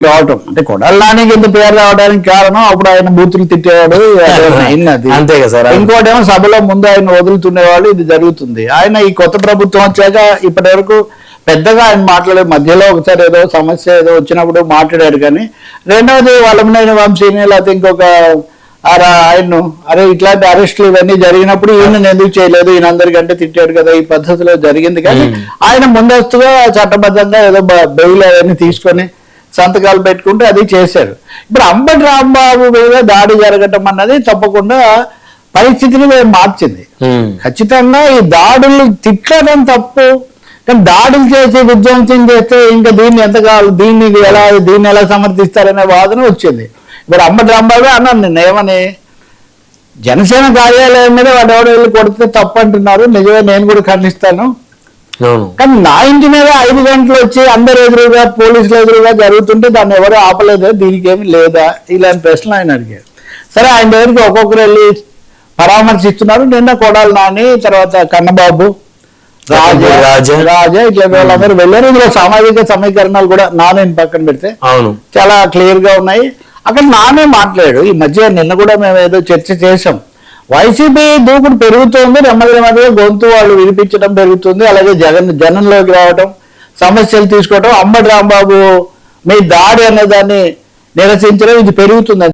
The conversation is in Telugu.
రావటం అంటే కొడాలని ఇంత పేరు రావడానికి కారణం అప్పుడు ఆయన బూతులు తిట్టేవాడు అది అంతే కదా సార్. ఇంకోటి ఏమో సభలో ముందు ఆయన వదులుతుండేవాళ్ళు. ఇది జరుగుతుంది. ఆయన ఈ కొత్త ప్రభుత్వం వచ్చాక ఇప్పటి వరకు పెద్దగా ఆయన మాట్లాడే మధ్యలో ఒకసారి ఏదో సమస్య ఏదో వచ్చినప్పుడు మాట్లాడాడు. కానీ రెండవది వల్లభనేని వంశీని లేకపోతే ఇంకొక ఆయన్ను అరే ఇట్లాంటి అరెస్టులు ఇవన్నీ జరిగినప్పుడు ఈయన ఎందుకు చేయలేదు, ఈయన అందరికంటే తిట్టాడు కదా, ఈ పద్ధతిలో జరిగింది. కానీ ఆయన ముందస్తుగా చట్టబద్ధంగా ఏదో బెయిల్ అవన్నీ తీసుకొని సంతకాలు పెట్టుకుంటే అది చేశారు. ఇప్పుడు అంబటి రాంబాబు మీద దాడి జరగటం అన్నది తప్పకుండా పరిస్థితిని మార్చింది. ఖచ్చితంగా ఈ దాడులు తిట్టడం తప్పు, కానీ దాడులు చేసి విధ్వంసం చేస్తే ఇంకా దీన్ని ఎంత కావాలి, దీన్ని ఎలా సమర్థిస్తారనే వాదన వచ్చింది. ఇప్పుడు అంబటి రాంబాబు అన్నాను నిన్న ఏమని, జనసేన కార్యాలయం మీద వాడెవడో వెళ్ళి కొడితే తప్పు అంటున్నారు. నిజమే, నేను కూడా ఖండిస్తాను. కానీ నా ఇంటి మీద 5 గంటలు వచ్చి అందరు ఎదురుగా పోలీసులు ఎదురుగా జరుగుతుంటే దాన్ని ఎవరు ఆపలేదు, దీనికి ఏమి లేదా, ఇలాంటి ప్రశ్నలు ఆయన అడిగారు. సరే, ఆయన దగ్గరికి ఒక్కొక్కరు వెళ్ళి పరామర్శిస్తున్నారు. నిన్న కొడాలి నాని, తర్వాత కన్నబాబు, రాజా ఇట్లా వాళ్ళందరూ వెళ్ళారు. ఇందులో సామాజిక సమీకరణాలు కూడా నాని పక్కన పెడితే చాలా క్లియర్ గా ఉన్నాయి. అక్కడ నానే మాట్లాడాడు. ఈ మధ్య నిన్న కూడా మేము ఏదో చర్చ చేసాం. వైసీపీ దూకుడు పెరుగుతుంది, నెమ్మదిగా గొంతు వాళ్ళు వినిపించడం పెరుగుతుంది. అలాగే జనంలోకి రావటం, సమస్యలు తీసుకోవటం, అంబటి రాంబాబు మీ దాడి అనే దాన్ని నిరసించడం ఇది పెరుగుతుంది.